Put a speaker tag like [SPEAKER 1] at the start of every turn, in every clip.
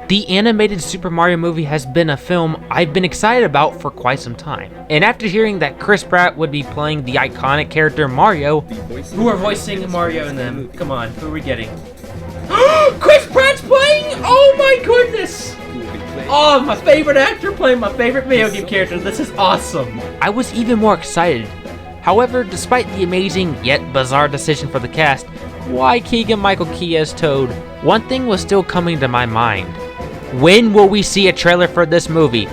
[SPEAKER 1] The animated Super Mario movie has been a film I've been excited about for quite some time. And after hearing that Chris Pratt would be playing the iconic character Mario...
[SPEAKER 2] Who are voicing Mario in them? Come on, who are we getting?
[SPEAKER 1] Chris Pratt's playing? Oh my goodness!
[SPEAKER 2] Oh, my favorite actor playing my favorite video game character. This is awesome.
[SPEAKER 1] I was even more excited. However, despite the amazing yet bizarre decision for the cast, why Keegan-Michael Key as Toad, one thing was still coming to my mind. When will we see a trailer for this movie?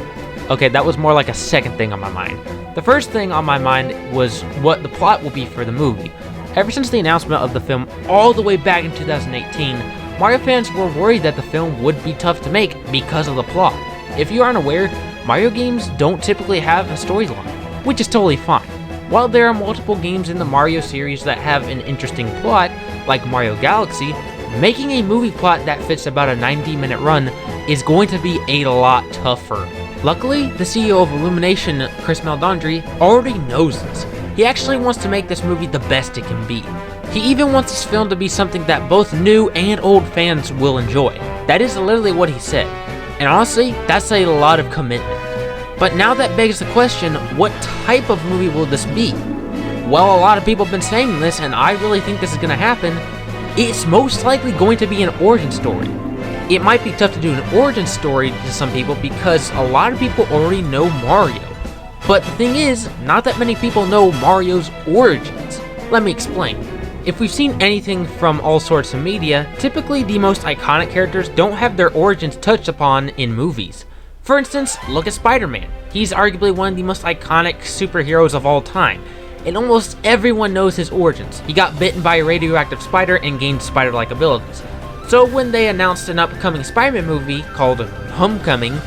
[SPEAKER 1] Okay, that was more like a second thing on my mind. The first thing on my mind was what the plot will be for the movie. Ever since the announcement of the film all the way back in 2018, Mario fans were worried that the film would be tough to make because of the plot. If you aren't aware, Mario games don't typically have a storyline, which is totally fine. While there are multiple games in the Mario series that have an interesting plot, like Mario Galaxy, making a movie plot that fits about a 90-minute run is going to be a lot tougher. Luckily, the CEO of Illumination, Chris Meledandri, already knows this. He actually wants to make this movie the best it can be. He even wants this film to be something that both new and old fans will enjoy. That is literally what he said. And honestly, that's a lot of commitment. But now that begs the question, what type of movie will this be? Well, a lot of people have been saying this, and I really think this is going to happen. It's most likely going to be an origin story. It might be tough to do an origin story to some people because a lot of people already know Mario. But the thing is, not that many people know Mario's origins. Let me explain. If we've seen anything from all sorts of media, typically the most iconic characters don't have their origins touched upon in movies. For instance, look at Spider-Man. He's arguably one of the most iconic superheroes of all time, and almost everyone knows his origins. He got bitten by a radioactive spider and gained spider-like abilities. So when they announced an upcoming Spider-Man movie called Homecoming,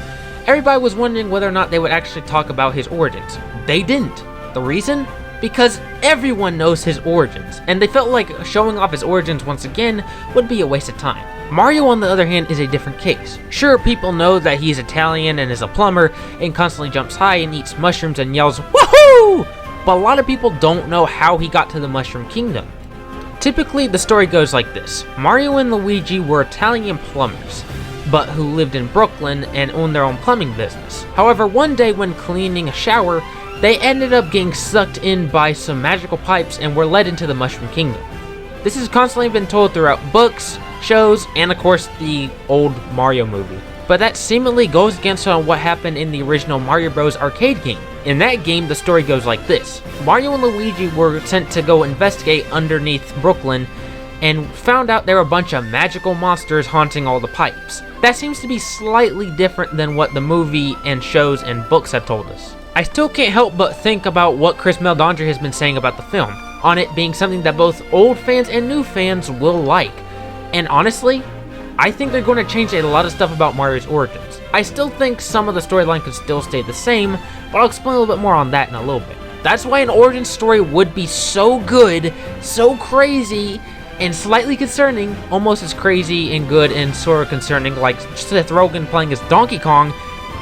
[SPEAKER 1] everybody was wondering whether or not they would actually talk about his origins. They didn't. The reason? Because everyone knows his origins, and they felt like showing off his origins once again would be a waste of time. Mario, on the other hand, is a different case. Sure, people know that he's Italian and is a plumber, and constantly jumps high and eats mushrooms and yells, "Woohoo!" But a lot of people don't know how he got to the Mushroom Kingdom. Typically, the story goes like this. Mario and Luigi were Italian plumbers, but who lived in Brooklyn and owned their own plumbing business. However, one day when cleaning a shower, they ended up getting sucked in by some magical pipes and were led into the Mushroom Kingdom. This has constantly been told throughout books, shows, and of course the old Mario movie. But that seemingly goes against what happened in the original Mario Bros. Arcade game. In that game, the story goes like this. Mario and Luigi were sent to go investigate underneath Brooklyn and found out there were a bunch of magical monsters haunting all the pipes. That seems to be slightly different than what the movie and shows and books have told us. I still can't help but think about what Chris Meledandri has been saying about the film, on it being something that both old fans and new fans will like. And honestly, I think they're going to change a lot of stuff about Mario's origins. I still think some of the storyline could still stay the same, but I'll explain a little bit more on that in a little bit. That's why an origin story would be so good, so crazy, and slightly concerning, almost as crazy and good and sort of concerning like Seth Rogen playing as Donkey Kong.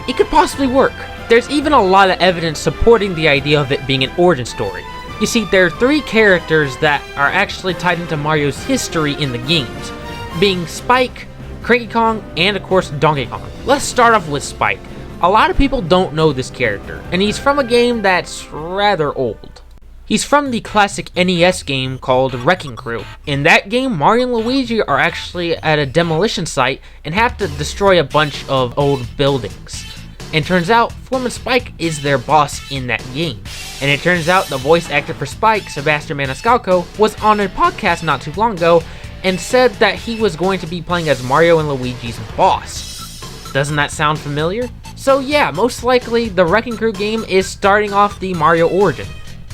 [SPEAKER 1] It could possibly work. There's even a lot of evidence supporting the idea of it being an origin story. You see, there are three characters that are actually tied into Mario's history in the games, being Spike, Cranky Kong, and of course Donkey Kong. Let's start off with Spike. A lot of people don't know this character, and he's from a game that's rather old. He's from the classic NES game called Wrecking Crew. In that game, Mario and Luigi are actually at a demolition site and have to destroy a bunch of old buildings. And turns out, Foreman Spike is their boss in that game. And it turns out the voice actor for Spike, Sebastian Maniscalco, was on a podcast not too long ago and said that he was going to be playing as Mario and Luigi's boss. Doesn't that sound familiar? So yeah, most likely the Wrecking Crew game is starting off the Mario origin.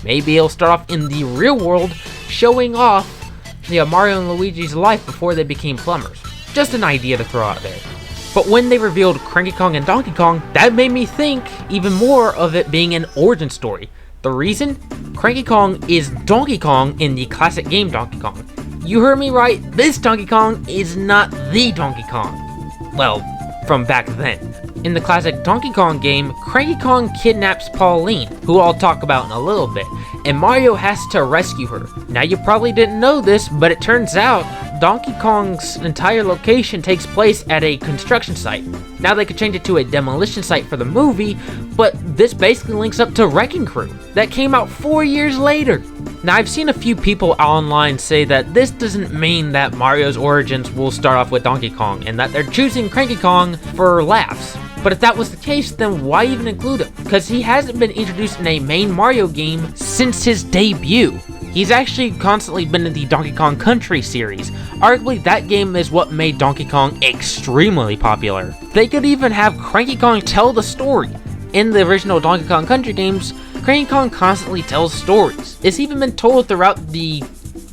[SPEAKER 1] Maybe it'll start off in the real world, showing off Mario and Luigi's life before they became plumbers. Just an idea to throw out there. But when they revealed Cranky Kong and Donkey Kong, that made me think even more of it being an origin story. The reason? Cranky Kong is Donkey Kong in the classic game Donkey Kong. You heard me right, this Donkey Kong is not the Donkey Kong. Well, from back then. In the classic Donkey Kong game, Cranky Kong kidnaps Pauline, who I'll talk about in a little bit, and Mario has to rescue her. Now you probably didn't know this, but it turns out Donkey Kong's entire location takes place at a construction site. Now they could change it to a demolition site for the movie, but this basically links up to Wrecking Crew, that came out 4 years later. Now I've seen a few people online say that this doesn't mean that Mario's origins will start off with Donkey Kong, and that they're choosing Cranky Kong for laughs. But if that was the case, then why even include him? Because he hasn't been introduced in a main Mario game since his debut. He's actually constantly been in the Donkey Kong Country series. Arguably, that game is what made Donkey Kong extremely popular. They could even have Cranky Kong tell the story. In the original Donkey Kong Country games, Cranky Kong constantly tells stories. It's even been told throughout the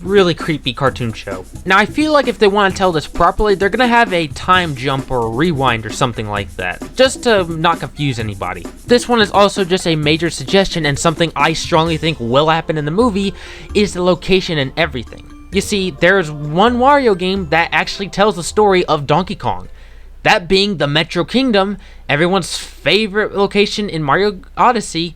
[SPEAKER 1] really creepy cartoon show. Now I feel like if they want to tell this properly, they're gonna have a time jump or a rewind or something like that, just to not confuse anybody. This one is also just a major suggestion, and something I strongly think will happen in the movie is the location and everything. You see, there's one Wario game that actually tells the story of Donkey Kong. That being the Metro Kingdom, everyone's favorite location in Mario Odyssey,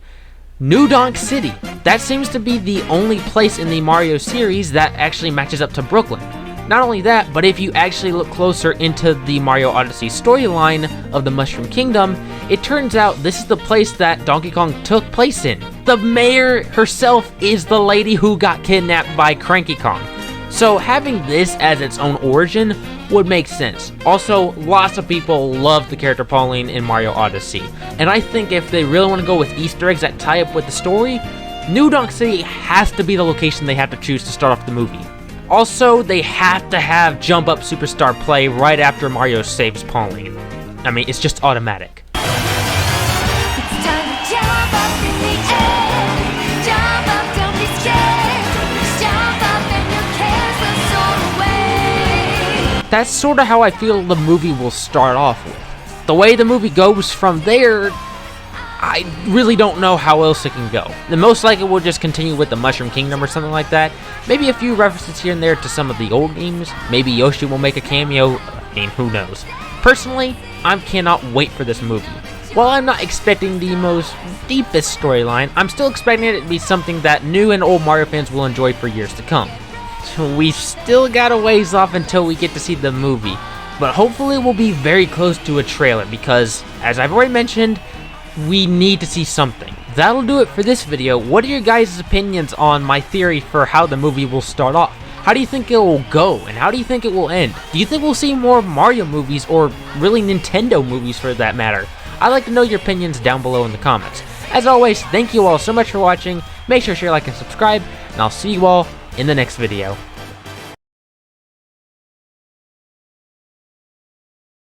[SPEAKER 1] New Donk City. That seems to be the only place in the Mario series that actually matches up to Brooklyn. Not only that, but if you actually look closer into the Mario Odyssey storyline of the Mushroom Kingdom, it turns out this is the place that Donkey Kong took place in. The mayor herself is the lady who got kidnapped by Cranky Kong. So having this as its own origin would make sense. Also, lots of people love the character Pauline in Mario Odyssey, and I think if they really want to go with Easter eggs that tie up with the story, New Donk City has to be the location they have to choose to start off the movie. Also, they have to have Jump Up Superstar play right after Mario saves Pauline. I mean, it's just automatic.
[SPEAKER 3] It's time to jump up in the air. Jump up, don't be scared. Just jump up and your cares will soar away.
[SPEAKER 1] That's sort of how I feel the movie will start off with. The way the movie goes from there, I really don't know how else it can go. And most likely we'll just continue with the Mushroom Kingdom or something like that. Maybe a few references here and there to some of the old games. Maybe Yoshi will make a cameo. I mean, who knows? Personally, I cannot wait for this movie. While I'm not expecting the most deepest storyline, I'm still expecting it to be something that new and old Mario fans will enjoy for years to come. We've still got a ways off until we get to see the movie, but hopefully we'll be very close to a trailer because, as I've already mentioned, we need to see something. That'll do it for this video. What are your guys' opinions on my theory for how the movie will start off? How do you think it will go, and how do you think it will end? Do you think we'll see more Mario movies, or really Nintendo movies for that matter? I'd like to know your opinions down below in the comments. As always, thank you all so much for watching. Make sure to share, like, and subscribe, and I'll see you all in the next video.